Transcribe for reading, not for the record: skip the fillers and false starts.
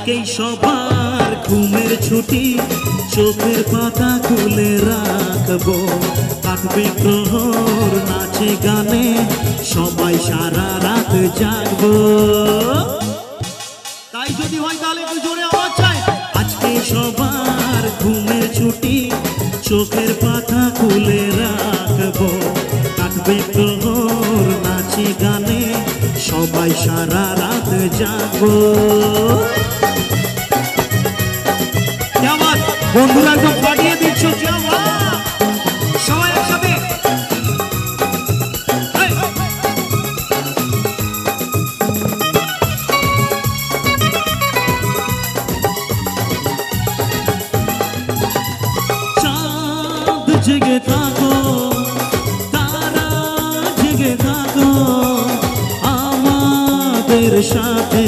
আজকেই সবার ঘুমের ছুটি, চোখের পাতা খুলে রাখবো, কাটবে প্রহর নাচে গানে, সবাই সারা রাত জাগবো। তাই যদি হয় তাহলে একটু জোরে আওয়াজ চাই। আজকে সবার ঘুমের ছুটি, চোখের পাতা খুলে রাখবো, কাটবে প্রহর নাচে গানে, সবাই সারা রাত জাগবো। বন্ধুরা একদম ফাটিয়ে দিচ্ছ, সবাই একসাথে। চাঁদ জেগে থাকো, তারা জেগে থাকো, আমাদের সাথে